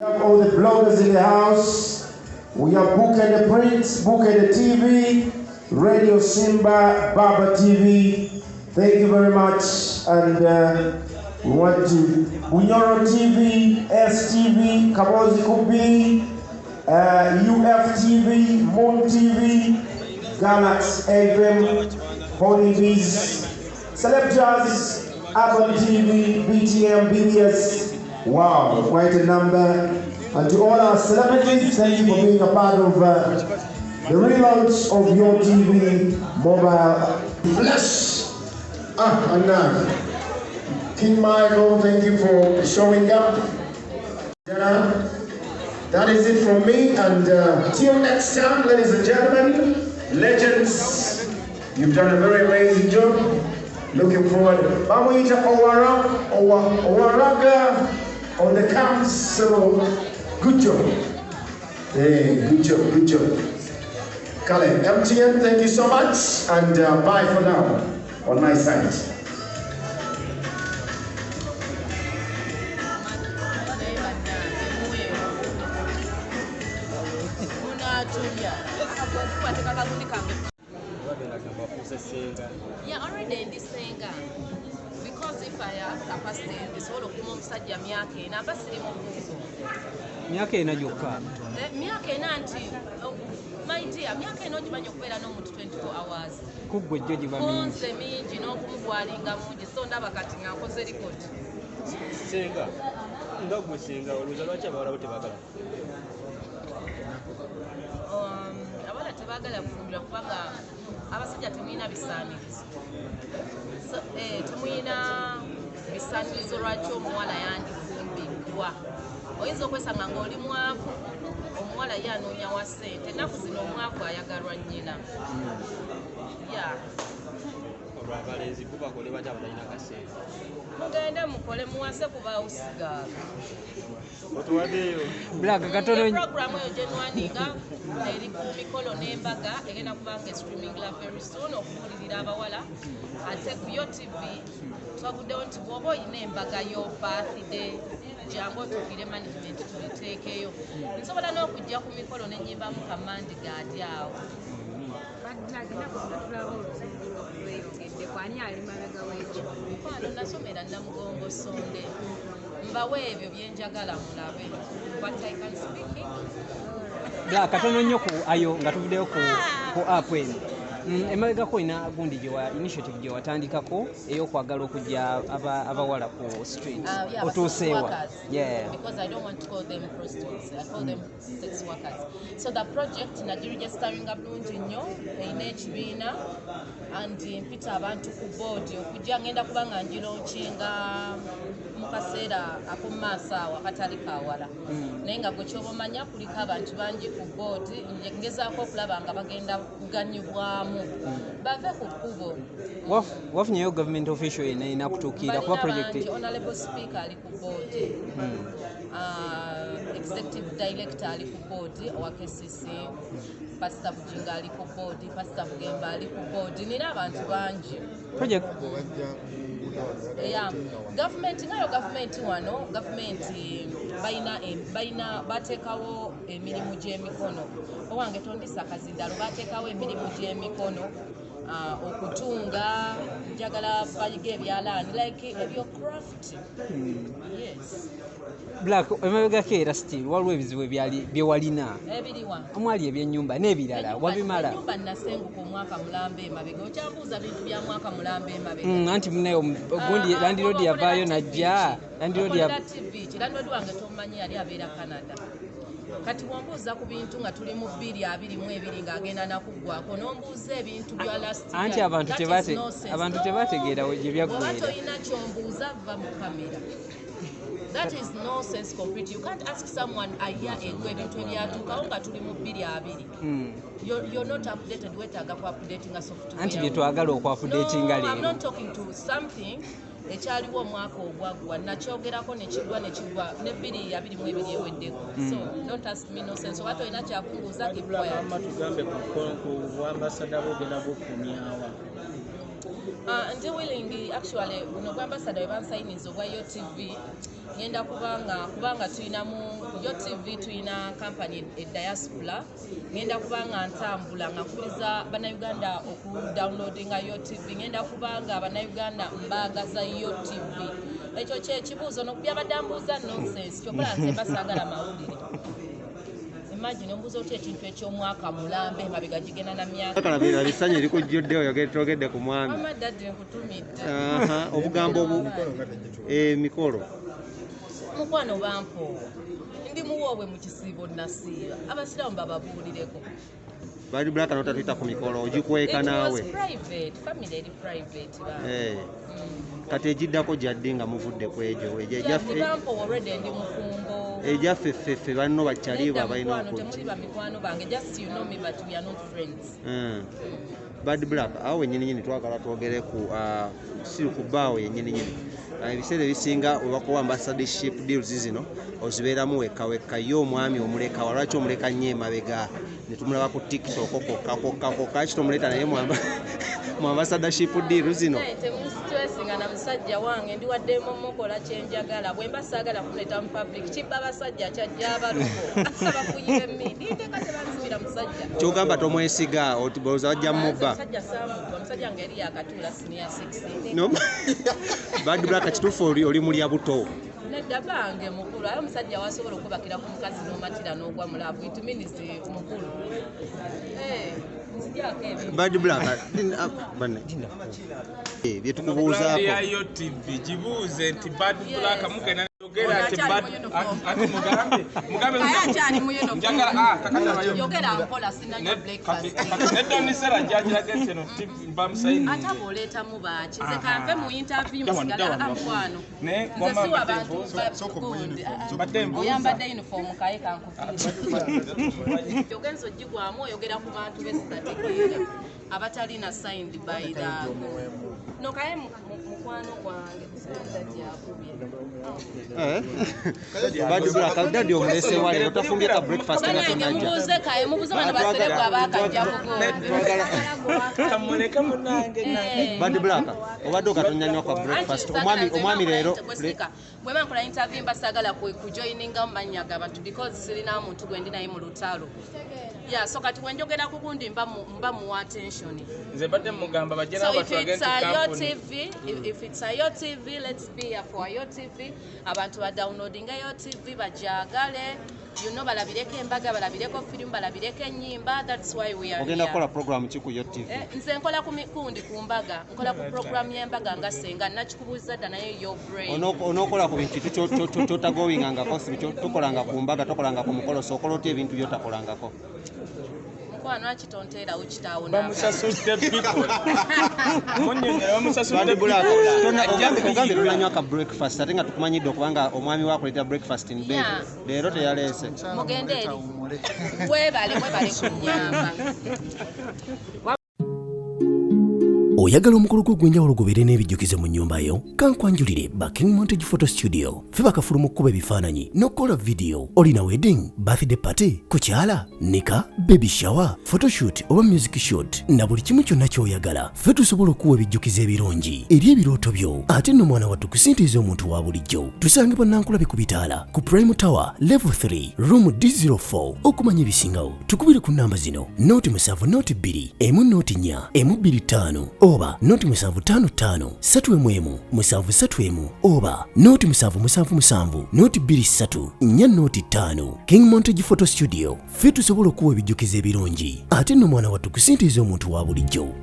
We have all the bloggers in the house. We have Book and the Prince, Book and the TV, Radio Simba, Baba TV. Thank you very much. And we want to Bunyoro TV, STV, Kabozi Kubi, UFTV, Moon TV, Galax FM, Holy Bees, Celeb Jazz, Urban TV, BTM, BBS. Wow, quite a number. And to all our celebrities, thank you for being a part of the relaunch of Yotv mobile. Bless. And King Michael, thank you for showing up. That is it from me, and till next time, ladies and gentlemen, legends, you've done a very amazing job. Looking forward. Bamuwadde Owaraga on the counts, so good job. Hey, good job, good job. Kaye, MTN, thank you so much, and bye for now on my side. Yeah, already in this thing. Because if I have capacity, this whole of Mumsad Yamiaki, and Basilimu Miake na Yoka. Miake Nanti, my dear, Miake no Jumanyopela no 24 hours. Cook with Joji Bami. The means, you know, Kumwalinga Muji, so never cutting out for the record. Singer, dog with singer, or was a lot about Tabagala. About Tabagala from Yapaga, Abasija Tumina Bisani. Tumina bisanizo lwaki omuwala yandifumbibwa oyinza okwesanga ng'oli mwavu omuwala ye anoonya wa ssente ennaku zino omwavu ayagalwa nnyina olwabalenzi kubakole batya batalina kasente mugende mukole muwase kuba usigala otuwaddeyo blaga katono programu eyo gyenwaninga eri ku mikolo n'embaga egenda kubanga streaming la very soon okubuulirira abawala ate ku Yotv twaguddewo nti bw'oba oyina embaga yo birthday jangu otuukire management tuliteekeyo nsobola n'okujja ku mikolo n'ennyimbamu kamandi gaadi awo mukwano nasomera Namugongo Sonde mbawe ebyo byenjagala mulabe but I can speak blaga katono nnyo ku ayo nga tuvuddeyo ku app eno emabegako ina gundi initiative gye watandikako ey'okwagala okujja abawala ku street otuuseewa because I don't want to call them prostitutes, I call them sex workers. So the project nagiregisteringa bulungi nnyo eyina ekibiina and mpita abantu ku board okujja ngenda kuba nga ngironkinga mu kaseera ak'omumaaso awo akatali kawala naye nga gwe kyoba omanya kuliko abantu bangi ku board ngezaako okulaba nga bagenda kuganyibwamu bave ku kkubo wafunyeyo government official yena inakutuukira kuba project honorable speaker ali ku board executive director ali ku board owa KCC Pastor Bujinga ali ku board Pastor Bugemba ali ku board nina abantu bangi project government ngayo government wano government baina bateekawo emirimu gy'emikono owange tondisa akazindalo bateekawo emirimu gy'emikono okutunga njagala bayiga ebyalaani like ebyo craft yes black emabegako era still waliwo ebizibu byewalina ebiriwa omwali ebyennyumba n'ebirala wabimala ennyumba nasenguka omwaka mulamba emabega okyambuuza bintu bya mwaka mulamba emabega anti munayo gundi landiroodi yavaayo najja landiroodi wange tomumanyi yali abeera Canada kati wambuuza ku bintu nga tuli mu 2022 ng'agenda nakuggwako n'ombuuza ebintu bya last year anti abantu tebategeera gye byaggwera toyina kyombuuza va mu kamera. That is nonsense completely. You can't ask someone a year ago ebintu ebyatuukawo nga tuli mu 2022. You're not updated wetaaga ku updating a software. Anti bye twagala okwafudetinga leero. I'm not talking to something ekyaliwo omwaka ogwaggwa nakyogerako nekigwa ne 2022 eweddeko. So don't ask me nonsense. Oba tolina kyakunguuza tugambe ku ambassador bogenda bukumyawa Ndi willing actually buno kwa ambassador webansayiniza obwa Yotv ngenda kubanga tulina mu Yotv tulina company diaspora ngenda kubanga ntambula ngakubiriza bannayuganda okudownloadinga Yotv ngenda kubanga bannayuganda mbaagaza Yotv ekyo kyekibuuzo nokubya badambuuza nonsense kyokola nze basaagala mawulire. Imagine ombuzo otya ekintu eky'omwaka mulambe nga bigagigenda na myaka. Kalabira bisanye likujjuddeyo yogedde ku mwami. Mama daddy nkutumidde. Obugambo mikolo. Mukwano bampo. Ndi muwoobwe mu kisiibo nasiiba. Abasiraamu bababuulireko. Bali black anota tuita ku mikolo ogikweka naawe. It was private, family private ba. Kati ejiddako jadde nga muvudde ku egyo ejaffe bampo already ndi mufumbo. Ejaffe ffe banno bakyaliba balina okujja. Temuli ba mikwano bange, just you know me but we are not friends. Bad black awe nyini twagala twogere ku siru kubaawo yennyini ebiseera ebisinga obakuwa ambassadorship deals zino ozibeeramu wekka yo omwami omuleka walwaki omuleka nnyo emabega ne tumulaba ku TikTok kokka kitomuleta naye mu ambassadorship deals zino. Temustressing na musajja wange ndi wadde mukola kyenjagala bwe mbasaagala kuleeta mu public kibba abasajja kyajja abaluko abakuyibe mmindi kate banzibira musajja kyogamba tomwesiga otiboza wajja mubba omusajja ngeri yakatuula senior 16 no bad black kituufu oli mulya buto nedda bange mukulu ayo omusajja wasobola okubakira ku mukazi n'omatira n'ogwa mulavu it means mukulu bad black bane byetukubuuzaako ya Yotv jibuuze nti bad black mukena yogera ati bad mugambe ayakyali muyono njagala yogera mpola sinanya breakfast nedda nisera jajira genseno bamusayini ata boleeta mu baaki nze kanve mu interview musigala amukwano ne nze siwa bantu oyambadde uniform kaye kankufira yogenza ogigwamu oyogera ku bantu besitategeera abatalina signed by the no kaye mukwano gwange kusitajjakubye bad black dadi omulese wale otafumbye ka breakfast nga tonajja mubuze kaye mubuze bano basere kwa bakajja kamuleka munange bad black obadde okatonyanywa kwa breakfast omwami leero bwe bankola interview mbasagala kujoininga mu mannya g'abantu because sirina muntu gwendi naye mu lutalo so kati wenjogera ku gundi mba mu attention nze badde mugamba bajja n'abantu agenti company. If it's a Yotv, let's be here for Yotv. Abantu ba downloading Yotv bajagale. You know balabireko embaga, balabireko film, balabireko ennyimba. That's why we are ogenda kola program ki ku Yotv? Nze nkola ku mikundi ku mbaga. Nkola ku program y'embaga nga senga nakikubuuza dda naye your brain. Onokola ku bintu kyotagowinganga kosi tukolanga ku mbaga tokolanga ku mukolo sokola otya ebintu byotakolangako. Mukwano akitonteera ukitaawo bamusasudde people munyonyera bamusasudde ogambe tulanywa ka breakfast ate nga tukumanyidde okubanga omwami wakuleeta breakfast in bed leero teyaleese mugende eri webale kunyamba. Oyagala omukolo gw'ogwenjawulo gubeere n'ebijjukizo mu nnyumba yo kankwanjulire ba King Montage Photo Studio fe bakafuluma okukuba ebifaananyi n'okukola video. Olina wedding, birthday party, kukyala, nika, baby shower, photoshoot oba music shoot na buli kimu kyonna ky'oyagala fe tusobola okuwa ebijjukizo ebirungi eri ebirooto byo ate nno mwana wattu kusintiiza omuntu wa bulijjo. Tusange Bannankulabe ku Bitaala ku Prime Tower Level 3 Room D04 okumanya ebisingawo tukubire ku nnamba zino noti 7 noti 2 emu noti 4 emu 25 oba noti 755 7 7 oba noti 777 noti 23 4 noti 5. King Montage Photo Studio fe tusobola okuwa ebijjukizo ebirungi ate nno mwana wattu kusintiiza omuntu wa bulijjo.